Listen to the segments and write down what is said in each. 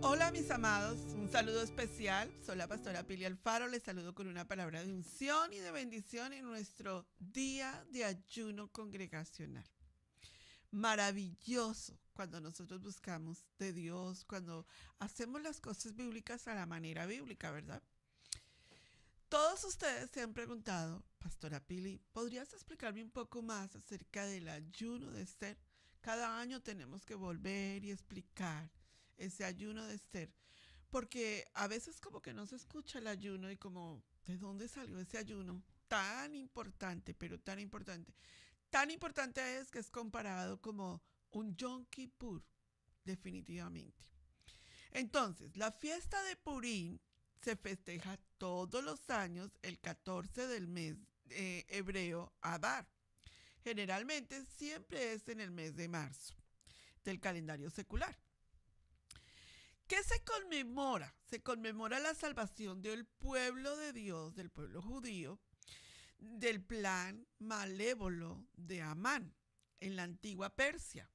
Hola mis amados, un saludo especial. Soy la pastora Pili Alfaro. Les saludo con una palabra de unción y de bendición en nuestro día de ayuno congregacional. Maravilloso cuando nosotros buscamos de Dios, cuando hacemos las cosas bíblicas a la manera bíblica, ¿verdad? Todos ustedes se han preguntado, pastora Pili, ¿podrías explicarme un poco más acerca del ayuno de Esther? Cada año tenemos que volver y explicar ese ayuno de Esther, porque a veces como que no se escucha el ayuno y como, ¿de dónde salió ese ayuno? Tan importante, pero tan importante. Tan importante es que es comparado como un Yom Kippur, definitivamente. Entonces, la fiesta de Purim se festeja todos los años el 14 del mes hebreo Adar. Generalmente siempre es en el mes de marzo del calendario secular. ¿Qué se conmemora? Se conmemora la salvación del pueblo de Dios, del pueblo judío, del plan malévolo de Amán en la antigua Persia.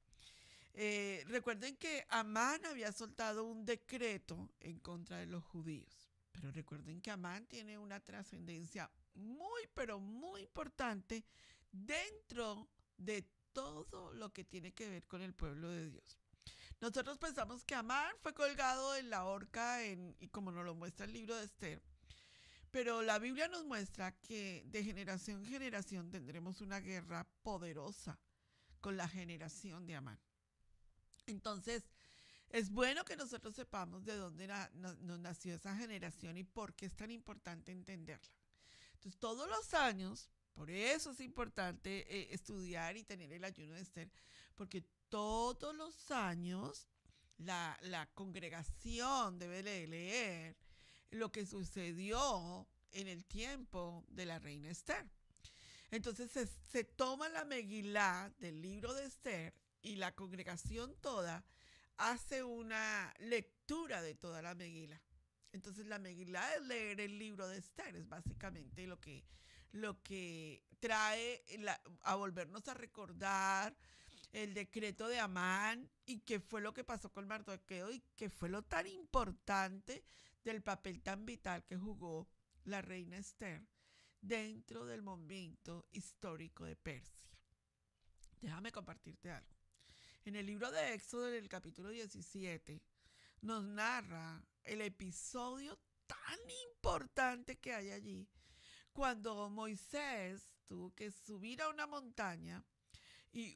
Recuerden que Amán había soltado un decreto en contra de los judíos, pero recuerden que Amán tiene una trascendencia muy, pero muy importante dentro de todo lo que tiene que ver con el pueblo de Dios. Nosotros pensamos que Amán fue colgado en la horca y como nos lo muestra el libro de Esther, pero la Biblia nos muestra que de generación en generación tendremos una guerra poderosa con la generación de Amán. Entonces, es bueno que nosotros sepamos de dónde nos nació esa generación y por qué es tan importante entenderla. Entonces, todos los años, por eso es importante estudiar y tener el ayuno de Esther, porque todos los años la congregación debe leer lo que sucedió en el tiempo de la reina Esther. Entonces se toma la Megilá del libro de Esther y la congregación toda hace una lectura de toda la Megilá. Entonces la Megilá es leer el libro de Esther, es básicamente lo que trae a volvernos a recordar el decreto de Amán y qué fue lo que pasó con Mardoqueo y qué fue lo tan importante del papel tan vital que jugó la reina Esther dentro del momento histórico de Persia. Déjame compartirte algo. En el libro de Éxodo, en el capítulo 17, nos narra el episodio tan importante que hay allí, cuando Moisés tuvo que subir a una montaña y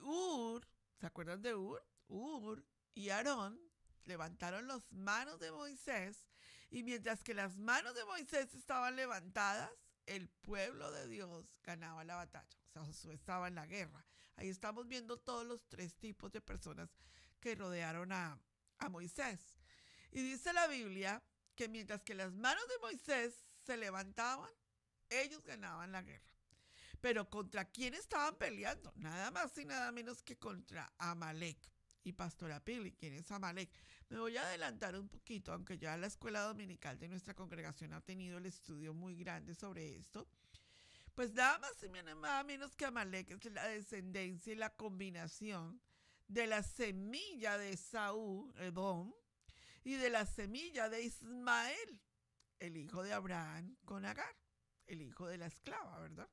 ¿se acuerdan de Ur y Aarón levantaron las manos de Moisés y mientras que las manos de Moisés estaban levantadas, el pueblo de Dios ganaba la batalla. O sea, Josué estaba en la guerra. Ahí estamos viendo todos los tres tipos de personas que rodearon a Moisés. Y dice la Biblia que mientras que las manos de Moisés se levantaban, ellos ganaban la guerra. Pero ¿contra quién estaban peleando? Nada más y nada menos que contra Amalek. Y pastora Pili, ¿quién es Amalek? Me voy a adelantar un poquito, aunque ya la escuela dominical de nuestra congregación ha tenido el estudio muy grande sobre esto. Pues nada más y nada menos que Amalek es la descendencia y la combinación de la semilla de Saúl, Edom, y de la semilla de Ismael, el hijo de Abraham con Agar, el hijo de la esclava, ¿verdad?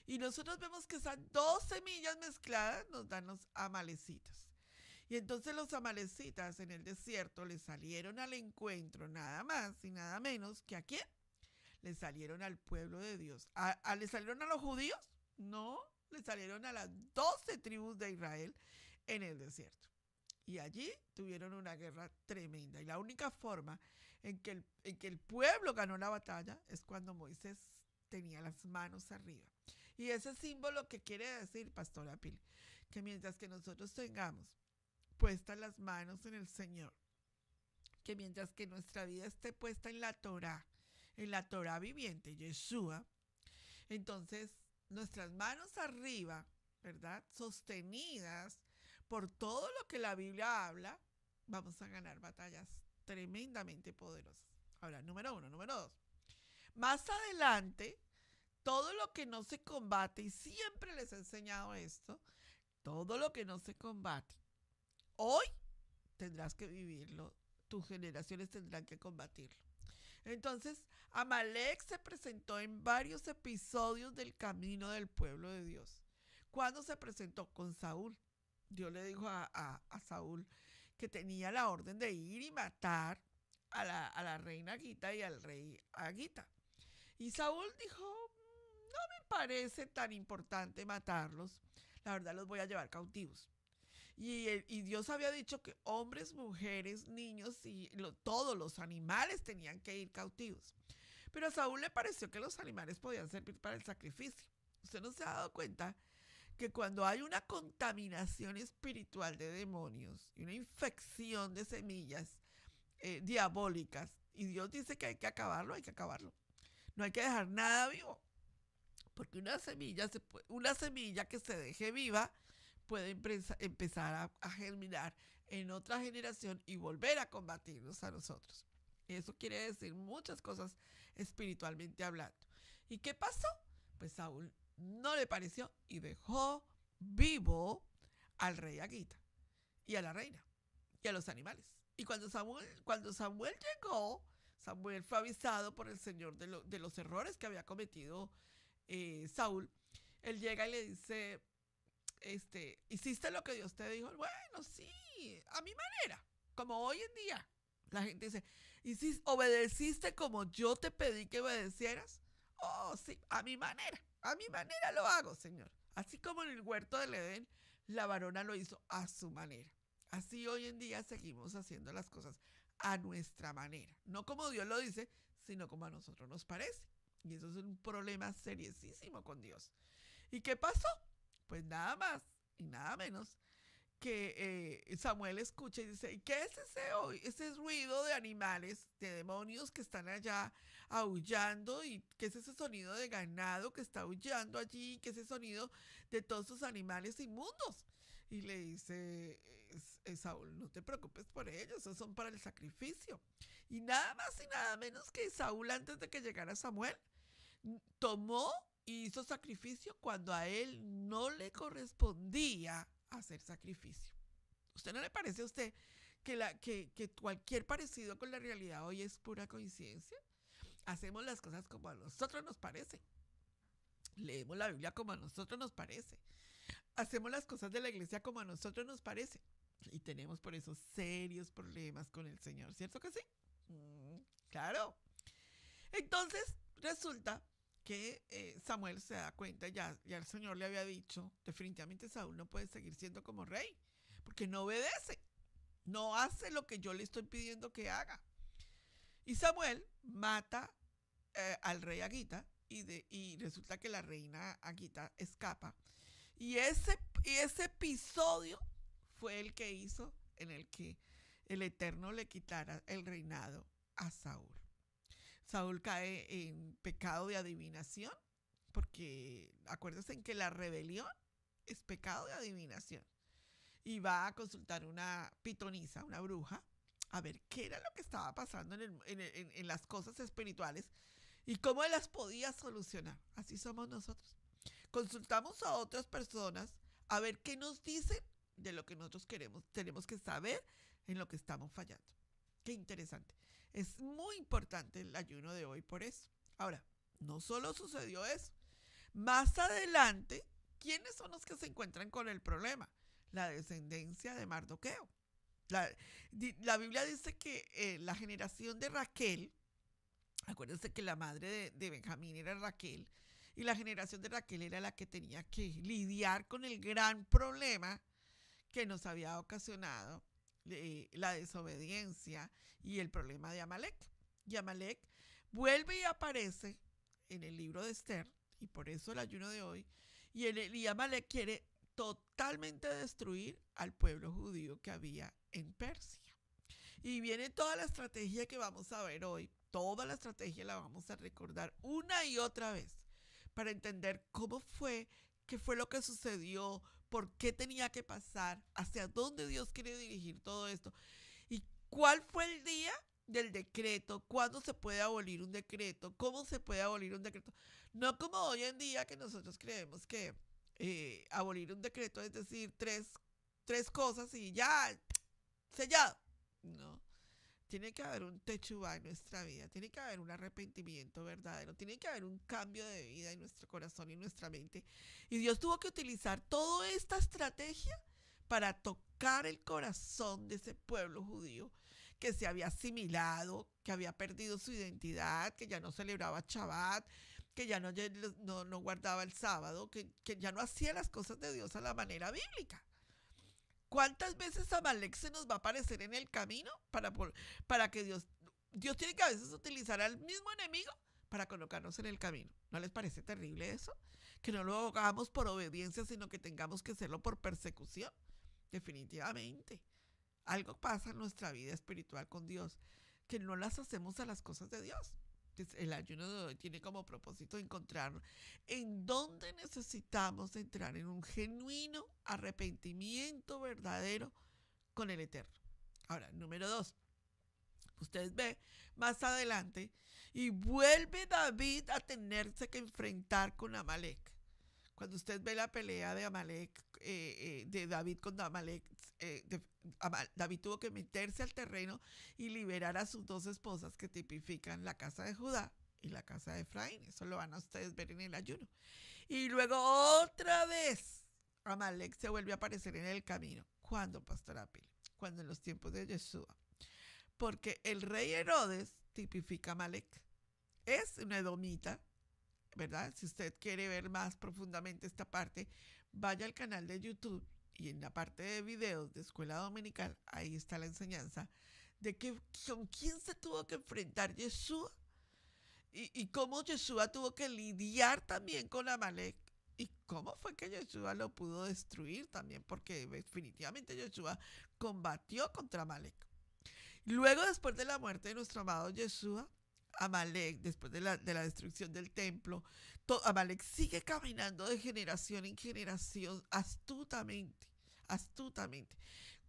Y nosotros vemos que esas dos semillas mezcladas nos dan los amalecitas. Y entonces los amalecitas en el desierto le salieron al encuentro nada más y nada menos que ¿a quién? Le salieron al pueblo de Dios. ¿Le salieron a los judíos? No, le salieron a las 12 tribus de Israel en el desierto. Y allí tuvieron una guerra tremenda. Y la única forma en que el pueblo ganó la batalla es cuando Moisés tenía las manos arriba. Y ese símbolo que quiere decir, pastora Pil, que mientras que nosotros tengamos puestas las manos en el Señor, que mientras que nuestra vida esté puesta en la Torá, en la Torah viviente, Yeshua, entonces nuestras manos arriba, ¿verdad? Sostenidas por todo lo que la Biblia habla, vamos a ganar batallas tremendamente poderosas. Ahora, número 1. Número 2. Más adelante, todo lo que no se combate, y siempre les he enseñado esto, todo lo que no se combate, hoy tendrás que vivirlo, tus generaciones tendrán que combatirlo. Entonces, Amalek se presentó en varios episodios del camino del pueblo de Dios. ¿Cuándo se presentó? Con Saúl. Dios le dijo a Saúl que tenía la orden de ir y matar a la reina Agita y al rey Agita. Y Saúl dijo, no me parece tan importante matarlos, la verdad los voy a llevar cautivos. Y Dios había dicho que hombres, mujeres, niños y todos los animales tenían que ir cautivos. Pero a Saúl le pareció que los animales podían servir para el sacrificio. ¿Usted no se ha dado cuenta que cuando hay una contaminación espiritual de demonios y una infección de semillas diabólicas, y Dios dice que hay que acabarlo, hay que acabarlo? No hay que dejar nada vivo, porque una semilla que se deje viva puede empezar a germinar en otra generación y volver a combatirnos a nosotros. Eso quiere decir muchas cosas espiritualmente hablando. ¿Y qué pasó? Pues Saúl no le pareció y dejó vivo al rey Agita y a la reina y a los animales. Y cuando Samuel llegó, Samuel fue avisado por el Señor de los errores que había cometido Saúl. Él llega y le dice, ¿hiciste lo que Dios te dijo? Bueno, sí, a mi manera, como hoy en día. La gente dice, ¿y si obedeciste como yo te pedí que obedecieras? Oh, sí, a mi manera lo hago, Señor. Así como en el huerto del Edén, la varona lo hizo a su manera. Así hoy en día seguimos haciendo las cosas a nuestra manera. No como Dios lo dice, sino como a nosotros nos parece. Y eso es un problema seriosísimo con Dios. ¿Y qué pasó? Pues nada más y nada menos que Samuel escucha y dice, ¿y qué es ese ruido de animales, de demonios que están allá aullando? ¿Y qué es ese sonido de ganado que está aullando allí? ¿Qué es ese sonido de todos esos animales inmundos? Y le dice Saúl, no te preocupes por ellos, esos son para el sacrificio. Y nada más y nada menos que Saúl, antes de que llegara Samuel, tomó y hizo sacrificio cuando a él no le correspondía hacer sacrificio. ¿Usted no le parece a usted que cualquier parecido con la realidad hoy es pura coincidencia? Hacemos las cosas como a nosotros nos parece. Leemos la Biblia como a nosotros nos parece. Hacemos las cosas de la iglesia como a nosotros nos parece. Y tenemos por eso serios problemas con el Señor. ¿Cierto que sí? Claro. Entonces, resulta que Samuel se da cuenta, ya el Señor le había dicho, definitivamente Saúl no puede seguir siendo como rey, porque no obedece, no hace lo que yo le estoy pidiendo que haga. Y Samuel mata al rey Agita y resulta que la reina Agita escapa. Y ese episodio fue el que hizo en el que el Eterno le quitara el reinado a Saúl. Saúl cae en pecado de adivinación, porque acuérdense en que la rebelión es pecado de adivinación. Y va a consultar una pitonisa, una bruja, a ver qué era lo que estaba pasando en las cosas espirituales y cómo él las podía solucionar. Así somos nosotros. Consultamos a otras personas a ver qué nos dicen de lo que nosotros queremos. Tenemos que saber en lo que estamos fallando. Qué interesante. Es muy importante el ayuno de hoy por eso. Ahora, no solo sucedió eso. Más adelante, ¿quiénes son los que se encuentran con el problema? La descendencia de Mardoqueo. La Biblia dice que la generación de Raquel, acuérdense que la madre de Benjamín era Raquel, y la generación de Raquel era la que tenía que lidiar con el gran problema que nos había ocasionado la desobediencia y el problema de Amalek. Y Amalek vuelve y aparece en el libro de Esther, y por eso el ayuno de hoy, y Amalek quiere totalmente destruir al pueblo judío que había en Persia. Y viene toda la estrategia que vamos a ver hoy, toda la estrategia la vamos a recordar una y otra vez para entender cómo fue, qué fue lo que sucedió, por qué tenía que pasar, hacia dónde Dios quiere dirigir todo esto y cuál fue el día del decreto, cuándo se puede abolir un decreto, cómo se puede abolir un decreto. No como hoy en día que nosotros creemos que abolir un decreto es decir tres cosas y ya, sellado. No. Tiene que haber un techubá en nuestra vida, tiene que haber un arrepentimiento verdadero, tiene que haber un cambio de vida en nuestro corazón y en nuestra mente. Y Dios tuvo que utilizar toda esta estrategia para tocar el corazón de ese pueblo judío que se había asimilado, que había perdido su identidad, que ya no celebraba Shabbat, que ya no guardaba el sábado, que ya no hacía las cosas de Dios a la manera bíblica. ¿Cuántas veces Amalek se nos va a aparecer en el camino para que Dios tiene que a veces utilizar al mismo enemigo para colocarnos en el camino? ¿No les parece terrible eso? Que no lo hagamos por obediencia, sino que tengamos que hacerlo por persecución. Definitivamente. Algo pasa en nuestra vida espiritual con Dios, que no las hacemos a las cosas de Dios. Entonces, el ayuno de hoy tiene como propósito encontrar en dónde necesitamos entrar en un genuino arrepentimiento verdadero con el Eterno. Ahora, número 2. Ustedes ven más adelante y vuelve David a tenerse que enfrentar con Amalek. Cuando usted ve la pelea de Amalek, de David con Amalek, David tuvo que meterse al terreno y liberar a sus dos esposas que tipifican la casa de Judá y la casa de Efraín. Eso lo van a ustedes ver en el ayuno. Y luego otra vez Amalek se vuelve a aparecer en el camino. ¿Cuándo, Pastor Apil? Cuando en los tiempos de Yeshua. Porque el rey Herodes tipifica a Amalek. Es una edomita, ¿verdad? Si usted quiere ver más profundamente esta parte, vaya al canal de YouTube y en la parte de videos de Escuela Dominical, ahí está la enseñanza de con quién se tuvo que enfrentar Yeshua y cómo Yeshua tuvo que lidiar también con Amalek y cómo fue que Yeshua lo pudo destruir también, porque definitivamente Yeshua combatió contra Amalek. Luego, después de la muerte de nuestro amado Yeshua, Amalek, después de la destrucción del templo, Amalek sigue caminando de generación en generación astutamente.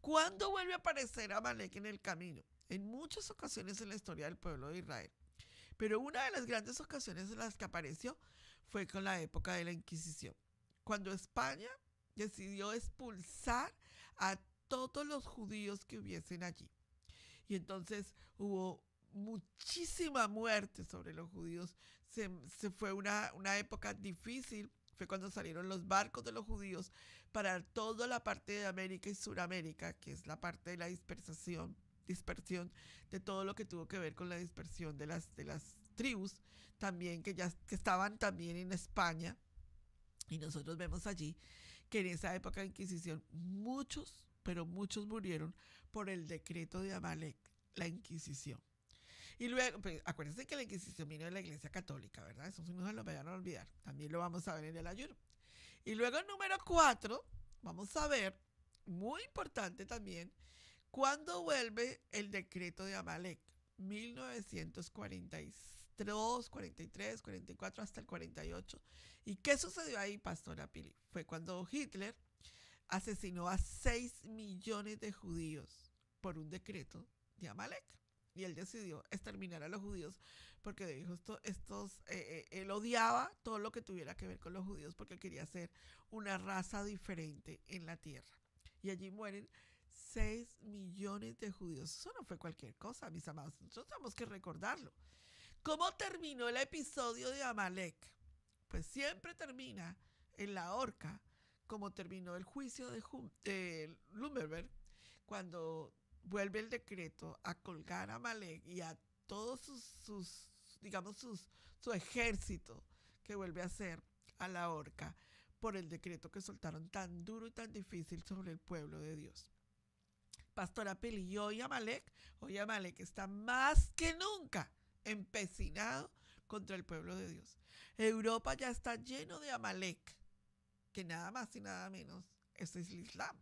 ¿Cuándo vuelve a aparecer Amalek en el camino? En muchas ocasiones en la historia del pueblo de Israel. Pero una de las grandes ocasiones en las que apareció fue con la época de la Inquisición, cuando España decidió expulsar a todos los judíos que hubiesen allí. Y entonces hubo muchísima muerte sobre los judíos. Se fue una época difícil. Fue cuando salieron los barcos de los judíos para toda la parte de América y Suramérica, que es la parte de la dispersión de todo lo que tuvo que ver con la dispersión de las tribus, también que estaban también en España. Y nosotros vemos allí que en esa época de Inquisición muchos, pero muchos murieron por el decreto de Amalek, la Inquisición. Y luego, pues, acuérdense que la Inquisición vino de la Iglesia Católica, ¿verdad? Eso no se lo vayan a olvidar. También lo vamos a ver en el ayuno. Y luego, número 4, vamos a ver, muy importante también, cuándo vuelve el decreto de Amalek. 1942, 43, 44, hasta el 48. ¿Y qué sucedió ahí, Pastora Pili? Fue cuando Hitler asesinó a 6 millones de judíos por un decreto de Amalek. Y él decidió exterminar a los judíos porque dijo él odiaba todo lo que tuviera que ver con los judíos porque quería ser una raza diferente en la tierra. Y allí mueren 6 millones de judíos. Eso no fue cualquier cosa, mis amados. Nosotros tenemos que recordarlo. ¿Cómo terminó el episodio de Amalek? Pues siempre termina en la horca, como terminó el juicio de Nuremberg, cuando vuelve el decreto a colgar a Amalek y a todos su ejército que vuelve a ser a la horca por el decreto que soltaron tan duro y tan difícil sobre el pueblo de Dios. Pastora Pili, y hoy Amalek está más que nunca empecinado contra el pueblo de Dios. Europa ya está lleno de Amalek, que nada más y nada menos es el Islam.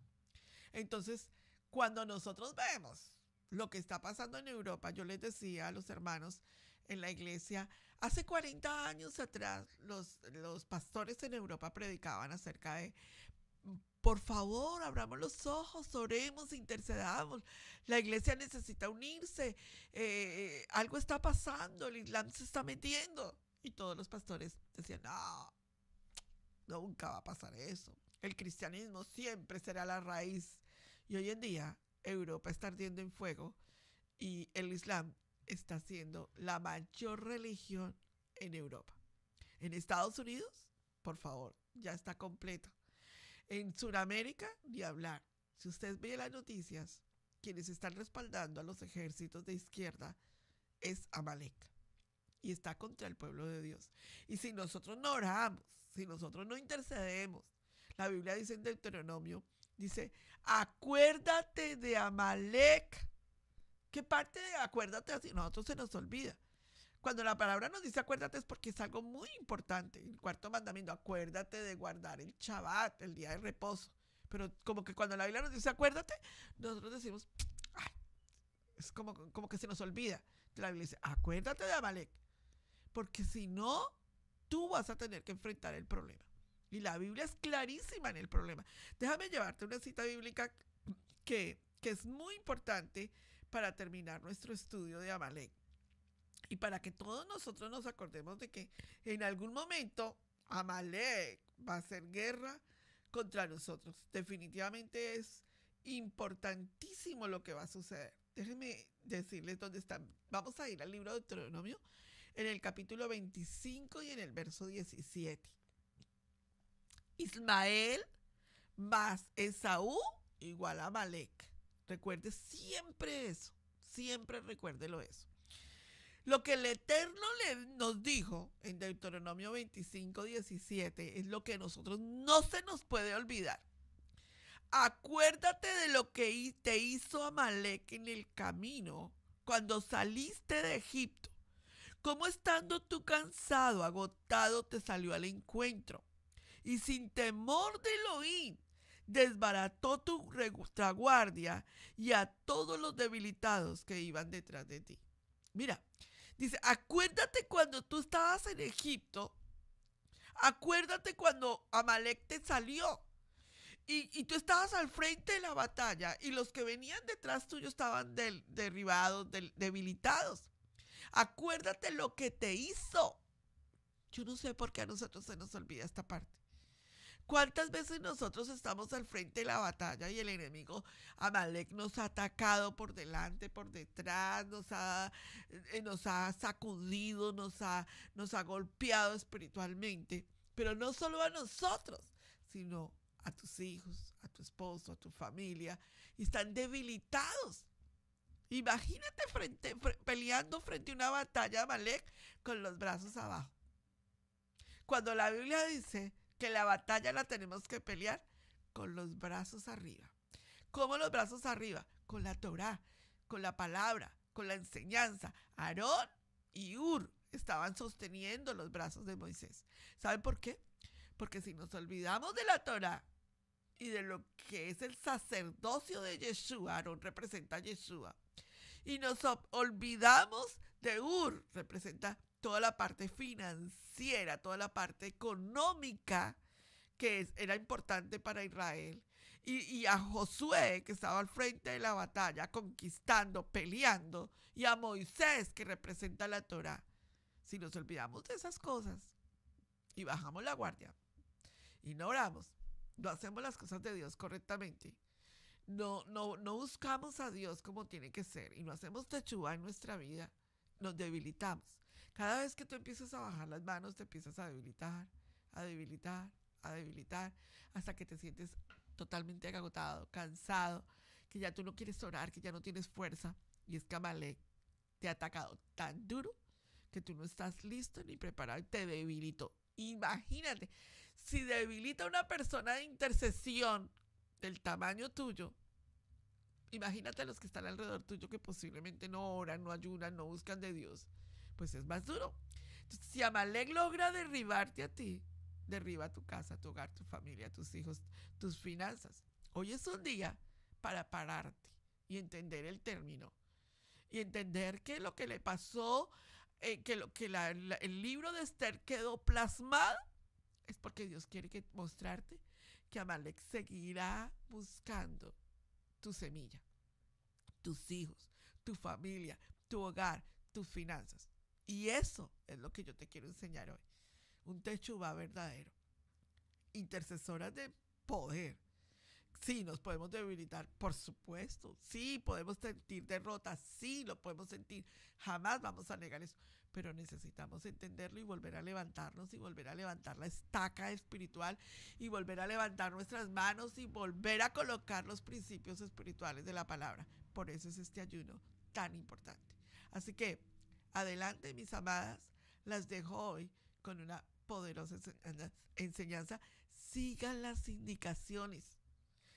Entonces, cuando nosotros vemos lo que está pasando en Europa, yo les decía a los hermanos en la iglesia. Hace 40 años atrás, los pastores en Europa predicaban acerca de, por favor, abramos los ojos, oremos, intercedamos. La iglesia necesita unirse. Algo está pasando, el Islam se está metiendo. Y todos los pastores decían, no, nunca va a pasar eso. El cristianismo siempre será la raíz. Y hoy en día, Europa está ardiendo en fuego y el Islam está siendo la mayor religión en Europa. En Estados Unidos, por favor, ya está completa. En Sudamérica, ni hablar. Si usted ve las noticias, quienes están respaldando a los ejércitos de izquierda es Amalek. Y está contra el pueblo de Dios. Y si nosotros no oramos, si nosotros no intercedemos, la Biblia dice en Deuteronomio, dice, acuérdate de Amalek. ¿Qué parte de acuérdate así? Nosotros se nos olvida. Cuando la palabra nos dice acuérdate es porque es algo muy importante. El cuarto mandamiento, acuérdate de guardar el Shabbat, el día de reposo. Pero como que cuando la Biblia nos dice acuérdate, nosotros decimos, ay, es como que se nos olvida. La Biblia dice, acuérdate de Amalek. Porque si no, tú vas a tener que enfrentar el problema. Y la Biblia es clarísima en el problema. Déjame llevarte una cita bíblica que es muy importante para terminar nuestro estudio de Amalek. Y para que todos nosotros nos acordemos de que en algún momento Amalek va a hacer guerra contra nosotros. Definitivamente es importantísimo lo que va a suceder. Déjenme decirles dónde están. Vamos a ir al libro de Deuteronomio en el capítulo 25 y en el verso 17. Ismael más Esaú igual a Amalek. Recuerde siempre eso. Siempre recuérdelo eso. Lo que el Eterno nos dijo en Deuteronomio 25, 17 es lo que nosotros no se nos puede olvidar. Acuérdate de lo que te hizo Amalek en el camino cuando saliste de Egipto. Cómo estando tú cansado, agotado, te salió al encuentro. Y sin temor de Elohim, desbarató tu retaguardia y a todos los debilitados que iban detrás de ti. Mira, dice, acuérdate cuando tú estabas en Egipto, acuérdate cuando Amalek te salió y tú estabas al frente de la batalla y los que venían detrás tuyo estaban derribados, debilitados. Acuérdate lo que te hizo. Yo no sé por qué a nosotros se nos olvida esta parte. ¿Cuántas veces nosotros estamos al frente de la batalla y el enemigo Amalek nos ha atacado por delante, por detrás, nos ha sacudido, nos ha golpeado espiritualmente? Pero no solo a nosotros, sino a tus hijos, a tu esposo, a tu familia. Y están debilitados. Imagínate peleando frente a una batalla Amalek con los brazos abajo. Cuando la Biblia dice que la batalla la tenemos que pelear con los brazos arriba. ¿Cómo los brazos arriba? Con la Torá, con la palabra, con la enseñanza. Aarón y Ur estaban sosteniendo los brazos de Moisés. ¿Saben por qué? Porque si nos olvidamos de la Torá y de lo que es el sacerdocio de Yeshua, Aarón representa a Yeshua, y nos olvidamos de Ur, representa toda la parte financiera, toda la parte económica que era importante para Israel. Y a Josué, que estaba al frente de la batalla, conquistando, peleando, y a Moisés, que representa la Torá. Si nos olvidamos de esas cosas y bajamos la guardia y no oramos, no hacemos las cosas de Dios correctamente, no buscamos a Dios como tiene que ser y no hacemos techúa en nuestra vida, nos debilitamos. Cada vez que tú empiezas a bajar las manos, te empiezas a debilitar, a debilitar, a debilitar, hasta que te sientes totalmente agotado, cansado, que ya tú no quieres orar, que ya no tienes fuerza. Y es que Amalek te ha atacado tan duro que tú no estás listo ni preparado y te debilitó. Imagínate, si debilita a una persona de intercesión del tamaño tuyo, imagínate a los que están alrededor tuyo que posiblemente no oran, no ayunan, no buscan de Dios. Pues es más duro. Entonces, si Amalek logra derribarte a ti, derriba tu casa, tu hogar, tu familia, tus hijos, tus finanzas. Hoy es un día para pararte y entender el término. Y entender que lo que le pasó el libro de Esther quedó plasmado, es porque Dios quiere mostrarte que Amalek seguirá buscando tu semilla, tus hijos, tu familia, tu hogar, tus finanzas. Y eso es lo que yo te quiero enseñar hoy. Un techuvá verdadero. Intercesoras de poder. Sí, nos podemos debilitar, por supuesto. Sí, podemos sentir derrotas. Sí, lo podemos sentir. Jamás vamos a negar eso. Pero necesitamos entenderlo y volver a levantarnos y volver a levantar la estaca espiritual y volver a levantar nuestras manos y volver a colocar los principios espirituales de la palabra. Por eso es este ayuno tan importante. Así que, adelante, mis amadas, las dejo hoy con una poderosa enseñanza. Sigan las indicaciones.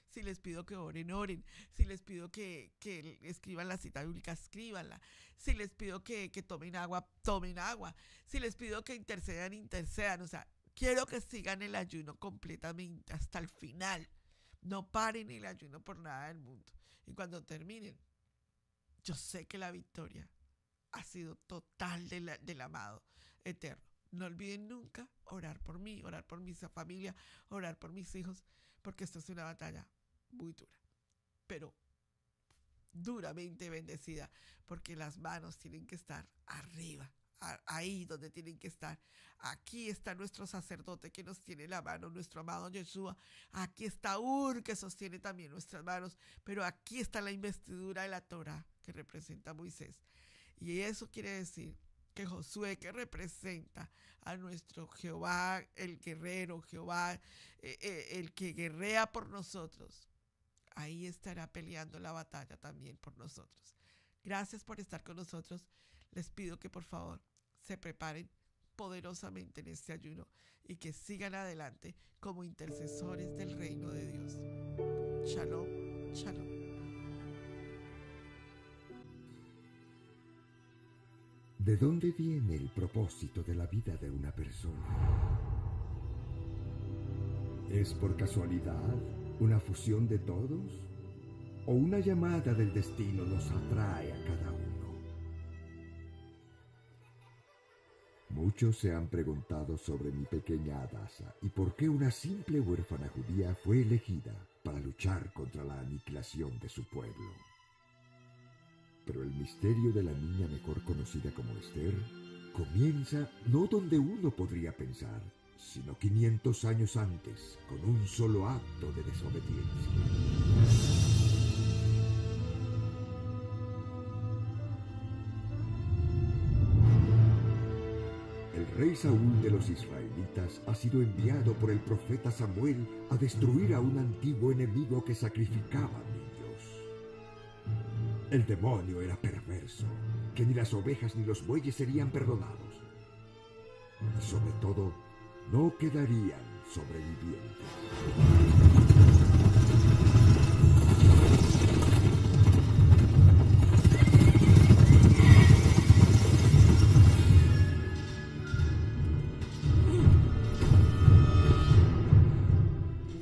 Si les pido que oren, oren. Si les pido que escriban la cita bíblica, escríbanla. Si les pido que tomen agua, tomen agua. Si les pido que intercedan, intercedan. O sea, quiero que sigan el ayuno completamente hasta el final. No paren el ayuno por nada del mundo. Y cuando terminen, yo sé que la victoria ha sido total del amado eterno. No olviden nunca orar por mí, orar por mi familia, orar por mis hijos, porque esto es una batalla muy dura, pero duramente bendecida, porque las manos tienen que estar arriba, ahí donde tienen que estar. Aquí está nuestro sacerdote que nos tiene la mano, nuestro amado Yeshua. Aquí está Ur, que sostiene también nuestras manos, pero aquí está la investidura de la Torah que representa a Moisés. Y eso quiere decir que Josué, que representa a nuestro Jehová, el guerrero, Jehová, el que guerrea por nosotros, ahí estará peleando la batalla también por nosotros. Gracias por estar con nosotros. Les pido que por favor se preparen poderosamente en este ayuno y que sigan adelante como intercesores del reino de Dios. Shalom, shalom. ¿De dónde viene el propósito de la vida de una persona? ¿Es por casualidad una fusión de todos? ¿O una llamada del destino los atrae a cada uno? Muchos se han preguntado sobre mi pequeña Adasa y por qué una simple huérfana judía fue elegida para luchar contra la aniquilación de su pueblo. Pero el misterio de la niña mejor conocida como Esther comienza no donde uno podría pensar, sino 500 años antes, con un solo acto de desobediencia. El rey Saúl de los israelitas ha sido enviado por el profeta Samuel a destruir a un antiguo enemigo que sacrificaba niños. El demonio era perverso, que ni las ovejas ni los bueyes serían perdonados. Y sobre todo, no quedarían sobrevivientes.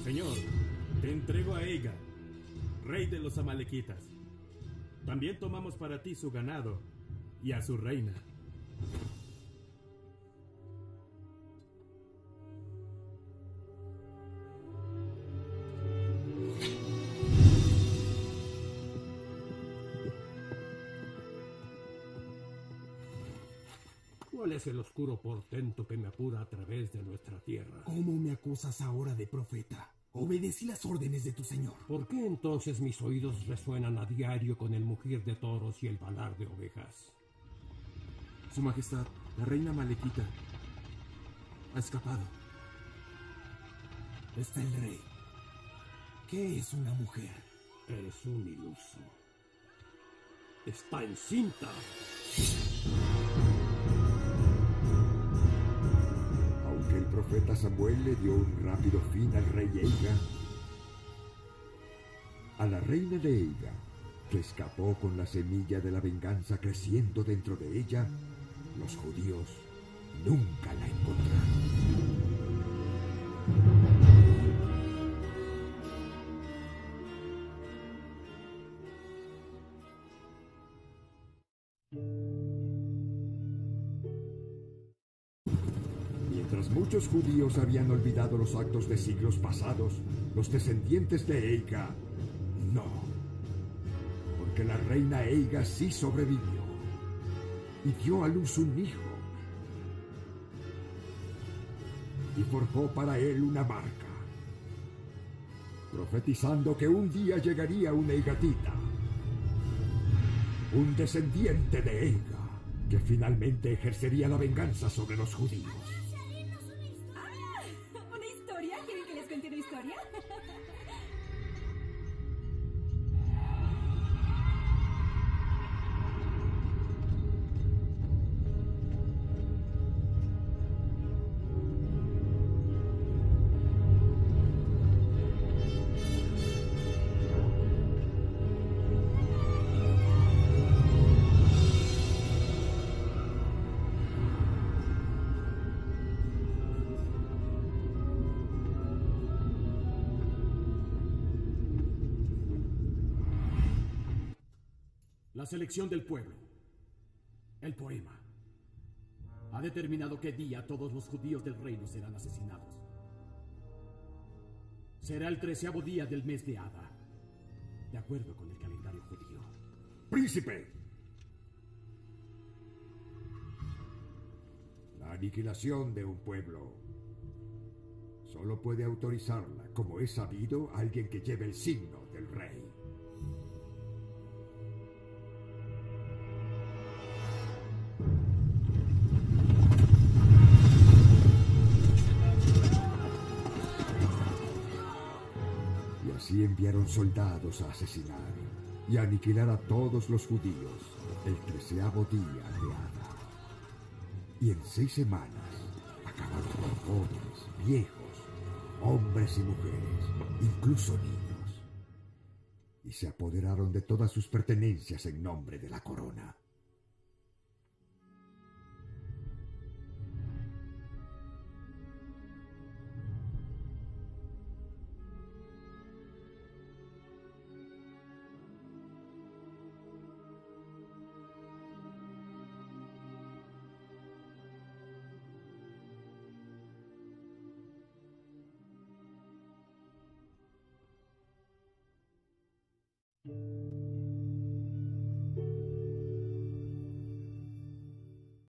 Señor, te entrego a Eiga, rey de los amalequitas. También tomamos para ti su ganado y a su reina. ¿Cuál es el oscuro portento que me apura a través de nuestra tierra? ¿Cómo me acusas ahora de profeta? Obedecí las órdenes de tu señor. ¿Por qué entonces mis oídos resuenan a diario con el mugir de toros y el balar de ovejas? Su Majestad, la reina Malequita ha escapado. Está el rey. ¿Qué es una mujer? Eres un iluso. Está encinta. Aunque el profeta Samuel le dio un rápido fin al rey Eiga, a la reina de Eiga, que escapó con la semilla de la venganza creciendo dentro de ella, los judíos nunca la encontraron. Mientras muchos judíos habían olvidado los actos de siglos pasados, los descendientes de Eiga no. Porque la reina Eiga sí sobrevivió y dio a luz un hijo. Y forjó para él una marca, profetizando que un día llegaría una Eigatita, un descendiente de Eiga, que finalmente ejercería la venganza sobre los judíos. ¿Una historia? ¿Quieren que les cuente una historia? La selección del pueblo, el poema, ha determinado qué día todos los judíos del reino serán asesinados. Será el 13º día del mes de Adar, de acuerdo con el calendario judío. ¡Príncipe! La aniquilación de un pueblo solo puede autorizarla, como es sabido, alguien que lleve el signo del rey. Y así enviaron soldados a asesinar y a aniquilar a todos los judíos el 13º día de Adar. Y en 6 semanas acabaron con jóvenes, viejos, hombres y mujeres, incluso niños. Y se apoderaron de todas sus pertenencias en nombre de la corona.